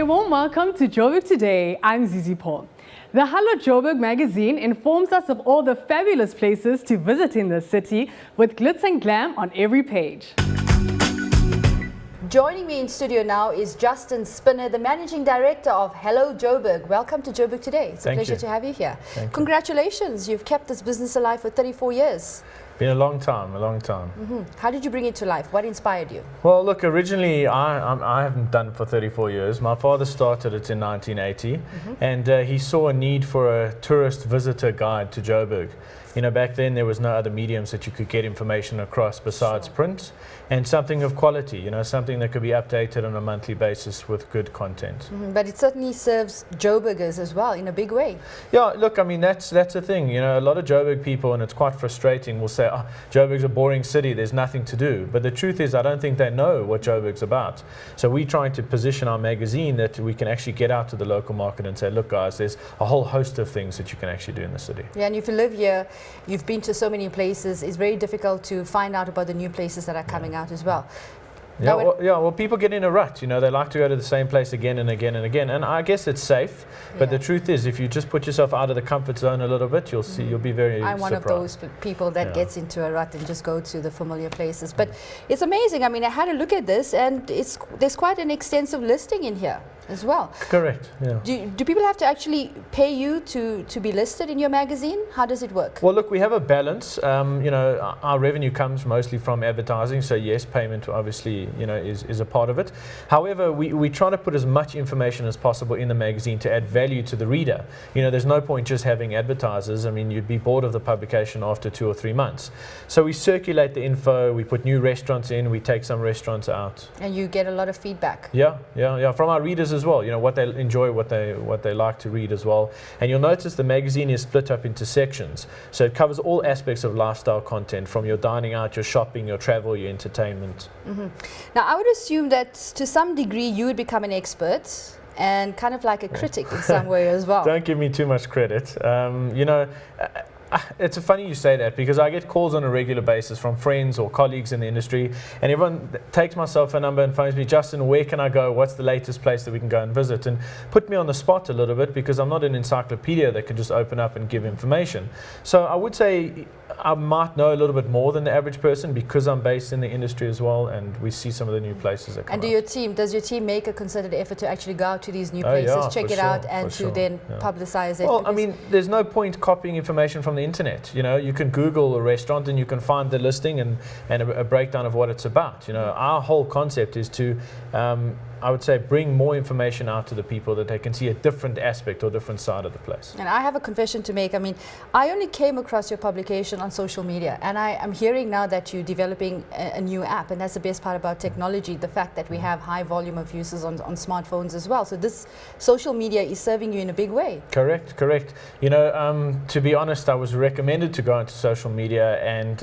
warm welcome to Joburg Today. I'm Zizi Paul. The Hello Joburg magazine informs us of all the fabulous places to visit in the city with glitz and glam on every page. Joining me in studio now is Justin Spinner, the Managing Director of Hello Joburg. Welcome to Joburg Today. It's a pleasure to have you here. Congratulations, you've kept this business alive for 34 years. Been a long time, How did you bring it to life? What inspired you? Well, look, originally I haven't done it for 34 years. My father started it in 1980 and he saw a need for a tourist visitor guide to Joburg. You know, back then there was no other mediums that you could get information across besides print, and something of quality, you know, something that could be updated on a monthly basis with good content. But it certainly serves Joburgers as well in a big way. Yeah, look, I mean, that's the thing. You know, a lot of Joburg people, and it's quite frustrating, will say, oh, Joburg's a boring city, there's nothing to do. But the truth is, I don't think they know what Joburg's about. So we're trying to position our magazine that we can actually get out to the local market and say, look, guys, there's a whole host of things that you can actually do in the city. Yeah, and if you live here, you've been to so many places, it's very difficult to find out about the new places that are coming out as well. Yeah, well, people get in a rut, you know, they like to go to the same place again and again and again, and I guess it's safe, but the truth is, if you just put yourself out of the comfort zone a little bit, you'll see, you'll be very surprised. I'm one of those people that gets into a rut and just go to the familiar places, but it's amazing. I mean, I had a look at this, and there's quite an extensive listing in here as well. Correct, yeah. Do people have to actually pay you to be listed in your magazine? How does it work? Well, look, we have a balance. You know, our revenue comes mostly from advertising, so yes, payment obviously, you know, is a part of it. However, we try to put as much information as possible in the magazine to add value to the reader. You know, there's no point just having advertisers. I mean, you'd be bored of the publication after 2 or 3 months. So we circulate the info, we put new restaurants in, we take some restaurants out. And you get a lot of feedback. Yeah, from our readers as well, you know, what they enjoy, what they like to read as well. And you'll notice the magazine is split up into sections, so it covers all aspects of lifestyle content, from your dining out, your shopping, your travel, your entertainment. Now, I would assume that to some degree you would become an expert and kind of like a critic in some way as well. Don't give me too much credit. You know, it's funny you say that, because I get calls on a regular basis from friends or colleagues in the industry, and everyone takes my cell phone number and phones me, Justin, where can I go? What's the latest place that we can go and visit? And put me on the spot a little bit, because I'm not an encyclopedia that can just open up and give information. So I would say I might know a little bit more than the average person, because I'm based in the industry as well, and we see some of the new places that come And does your team make a concerted effort to actually go out to these new places, places, check it out, and to then publicize it? Well, I mean, there's no point copying information from the internet. You know, you can Google a restaurant and you can find the listing and a breakdown of what it's about. You know, our whole concept is to I would say bring more information out to the people, that they can see a different aspect or different side of the place. And I have a confession to make. I mean, I only came across your publication on social media, and I'm hearing now that you're developing a new app, and that's the best part about technology, the fact that we have high volume of users on smartphones as well. So this social media is serving you in a big way. Correct. You know, to be honest, I was recommended to go into social media, and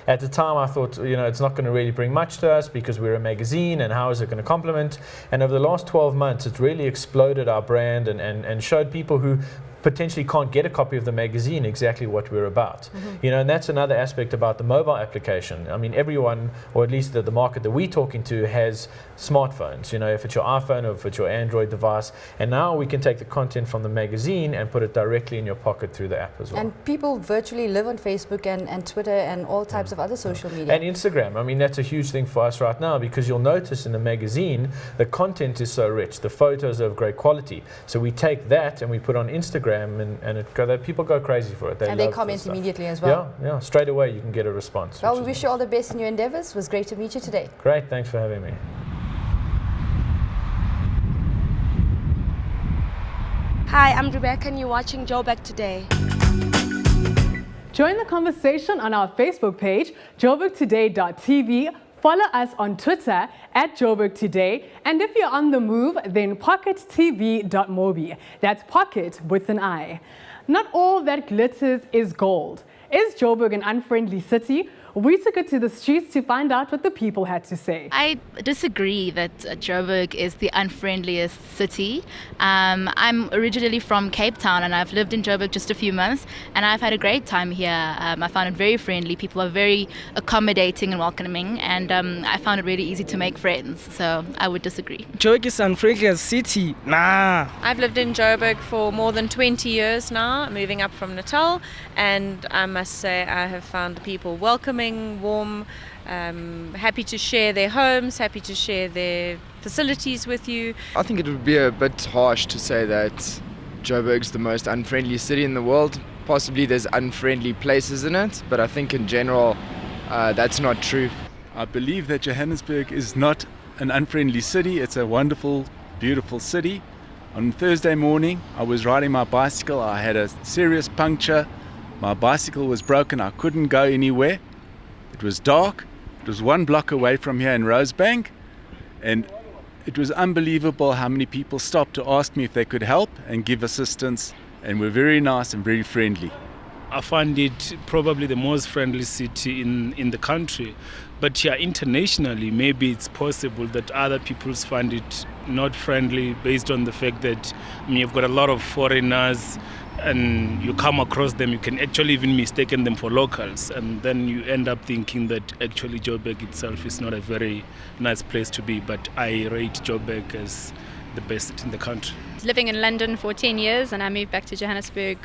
at the time I thought, you know, it's not going to really bring much to us because we're a magazine, and how is it going to complement? And over the last 12 months, it's really exploded our brand and showed people who potentially can't get a copy of the magazine exactly what we're about. You know, and that's another aspect about the mobile application. I mean, everyone, or at least the market that we're talking to, has smartphones, you know, if it's your iPhone or if it's your Android device, and now we can take the content from the magazine and put it directly in your pocket through the app as well. And people virtually live on Facebook and Twitter and all types of other social media. And Instagram. I mean, that's a huge thing for us right now, because you'll notice in the magazine the content is so rich, the photos are of great quality, so we take that and we put on Instagram, and people go crazy for it. They comment immediately as well. Yeah, straight away you can get a response. Well, we wish you all the best in your endeavors. It was great to meet you today. Great, thanks for having me. Hi, I'm Rebecca and you're watching Joburg Today. Join the conversation on our Facebook page, joburgtoday.tv. Follow us on Twitter @JoburgToday, and if you're on the move, then pockettv.mobi. That's pocket with an I. Not all that glitters is gold. Is Joburg an unfriendly city? we took it to the streets to find out what the people had to say. I disagree that Joburg is the unfriendliest city. I'm originally from Cape Town and I've lived in Joburg just a few months and I've had a great time here. I found it very friendly. People are very accommodating and welcoming and I found it really easy to make friends. So I would disagree. Joburg is unfriendliest city. Nah. I've lived in Joburg for more than 20 years now, moving up from Natal, and I must say I have found the people welcoming, warm, happy to share their homes, happy to share their facilities with you. I think it would be a bit harsh to say that Joburg's the most unfriendly city in the world. Possibly there's unfriendly places in it, but I think in general that's not true. I believe that Johannesburg is not an unfriendly city. It's a wonderful, beautiful city. On Thursday morning, I was riding my bicycle. I had a serious puncture. My bicycle was broken. I couldn't go anywhere. It was dark. It was 1 block away from here in Rosebank. And it was unbelievable how many people stopped to ask me if they could help and give assistance, and were very nice and very friendly. I find it probably the most friendly city in the country. But yeah, internationally, maybe it's possible that other peoples find it not friendly based on the fact that you've got a lot of foreigners and you come across them, you can actually even mistaken them for locals. And then you end up thinking that actually Joburg itself is not a very nice place to be. But I rate Joburg as the best in the country. Living in London for 10 years and I moved back to Johannesburg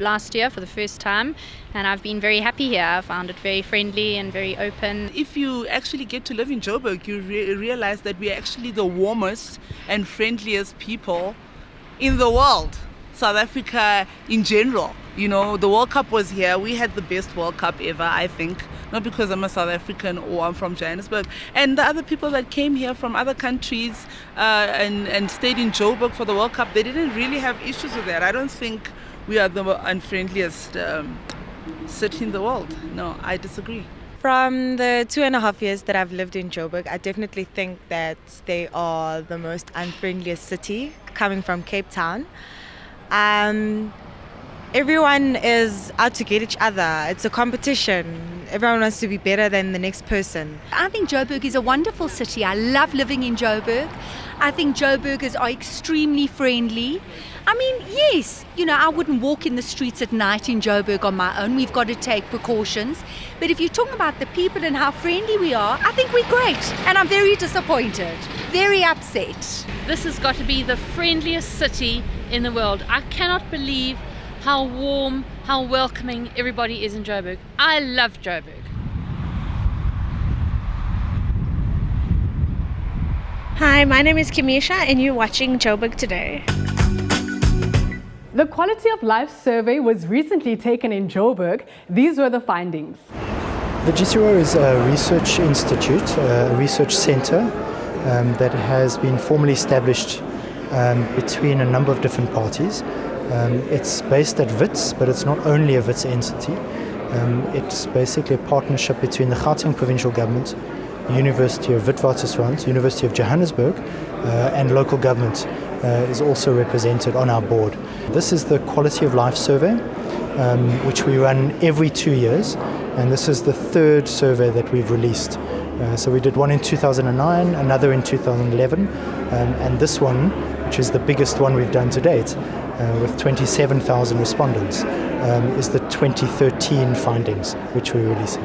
last year for the first time, and I've been very happy here. I found it very friendly and very open. If you actually get to live in Joburg, you realize that we are actually the warmest and friendliest people in the world. South Africa in general. You know, the World Cup was here. We had the best World Cup ever, I think. Not because I'm a South African or I'm from Johannesburg. And the other people that came here from other countries and stayed in Joburg for the World Cup, they didn't really have issues with that. I don't think we are the unfriendliest city in the world. No, I disagree. From the 2.5 years that I've lived in Joburg, I definitely think that they are the most unfriendliest city, coming from Cape Town. Everyone is out to get each other. It's a competition. Everyone wants to be better than the next person. I think Joburg is a wonderful city. I love living in Joburg. I think Joburgers are extremely friendly. I mean, yes, you know, I wouldn't walk in the streets at night in Joburg on my own. We've got to take precautions. But if you're talking about the people and how friendly we are, I think we're great. And I'm very disappointed, very upset. This has got to be the friendliest city in the world. I cannot believe how warm, how welcoming everybody is in Joburg. I love Joburg. Hi, my name is Kimisha and you're watching Joburg Today. The Quality of Life survey was recently taken in Joburg. These were the findings. The GCRO is a research institute, a research center that has been formally established between a number of different parties. It's based at WITS, but it's not only a WITS entity. It's basically a partnership between the Gauteng Provincial Government, University of Witwatersrand, University of Johannesburg, and local government is also represented on our board. This is the Quality of Life survey, which we run every 2 years, and this is the third survey that we've released. So we did one in 2009, another in 2011, and this one, which is the biggest one we've done to date, with 27,000 respondents, is the 2013 findings, which we're releasing.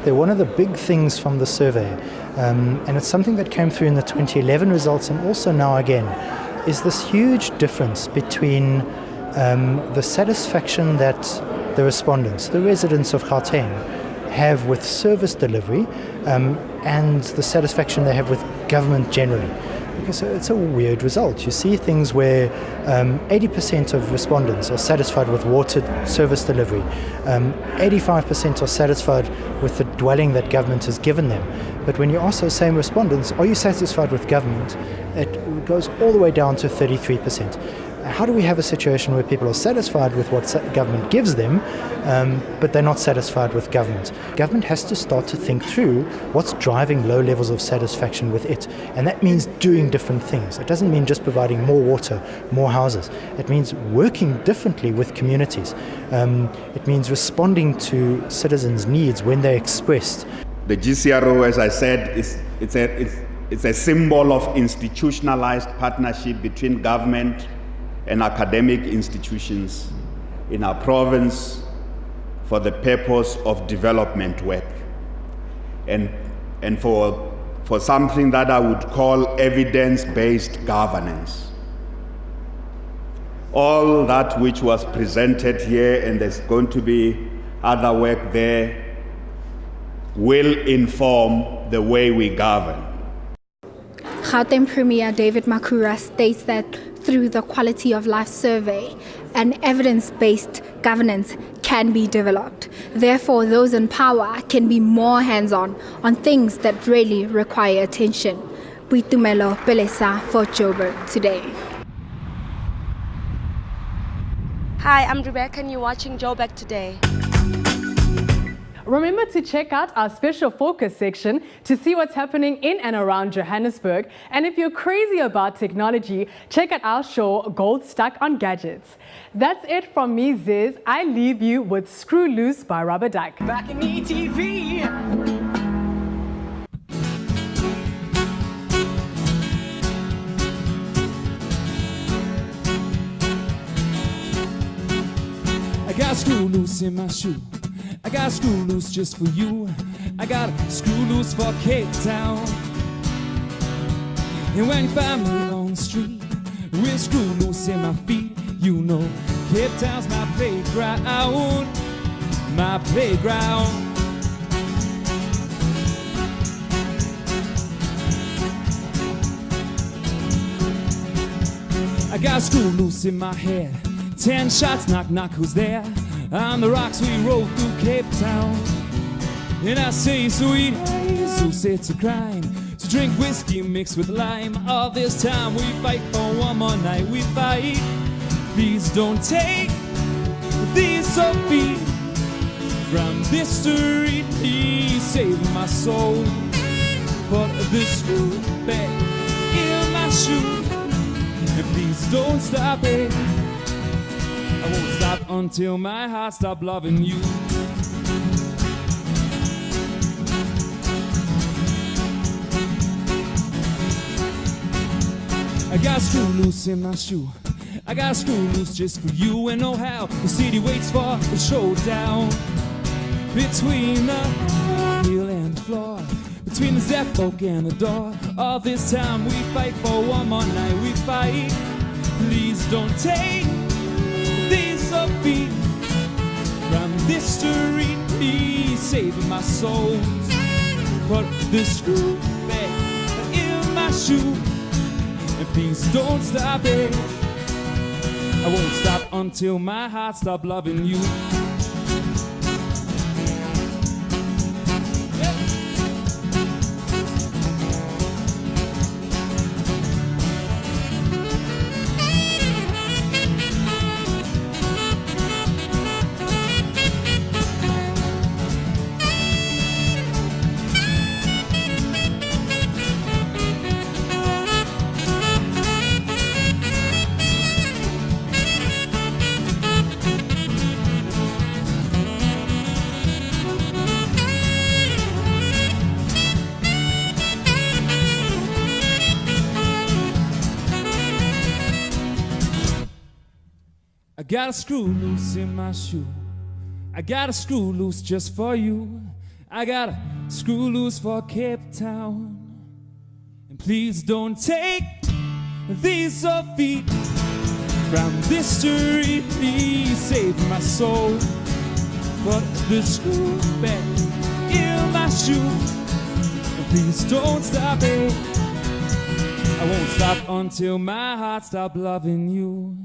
They're one of the big things from the survey, and it's something that came through in the 2011 results and also now again, is this huge difference between the satisfaction that the respondents, the residents of Gauteng, have with service delivery and the satisfaction they have with government generally. Because it's a weird result. You see things where 80% of respondents are satisfied with water service delivery, 85% are satisfied with the dwelling that government has given them. But when you ask those same respondents, are you satisfied with government? It goes all the way down to 33%. How do we have a situation where people are satisfied with what government gives them, but they're not satisfied with government? Government has to start to think through what's driving low levels of satisfaction with it. And that means doing different things. It doesn't mean just providing more water, more houses. It means working differently with communities. It means responding to citizens' needs when they're expressed. The GCRO, as I said, it's a symbol of institutionalized partnership between government and academic institutions in our province for the purpose of development work and for something that I would call evidence-based governance. All that which was presented here, and there's going to be other work there, will inform the way we govern. Gauteng Premier David Makhura states that through the Quality of Life Survey, an evidence-based governance can be developed. Therefore, those in power can be more hands-on on things that really require attention. Boitumelo Pelesa for Joburg Today. Hi, I'm Rebecca and you're watching Joburg Today. Remember to check out our special focus section to see what's happening in and around Johannesburg. And if you're crazy about technology, check out our show, Gold Stuck on Gadgets. That's it from me, Ziz. I leave you with Screw Loose by Rubber Duck. Back in ETV. I got screw loose in my shoe. I got screw loose just for you. I got screw loose for Cape Town. And when you find me on the street with screw loose in my feet, you know Cape Town's my playground, my playground. I got screw loose in my head. 10 shots, knock, knock, who's there? On the rocks we rode through Cape Town. And I say, sweet, so set to crime, to drink whiskey mixed with lime. All this time we fight for one more night, we fight. Please don't take these so feet from this street. Please save my soul. Put this screw back in my shoe. And please don't stop it. I won't stop until my heart stops loving you. I got screw loose in my shoe. I got screw loose just for you. And know how the city waits for the showdown between the hill and the floor, between the Zep folk and the door. All this time we fight for one more night, we fight. Please don't take these feet from this street. Please save my soul. Put this screw back in my shoe. And please don't stop it. I won't stop until my heart stops loving you. I got a screw loose in my shoe. I got a screw loose just for you. I got a screw loose for Cape Town. And please don't take these feet from this street. Please save my soul. Put the screw back in my shoe. And please don't stop it. I won't stop until my heart stops loving you.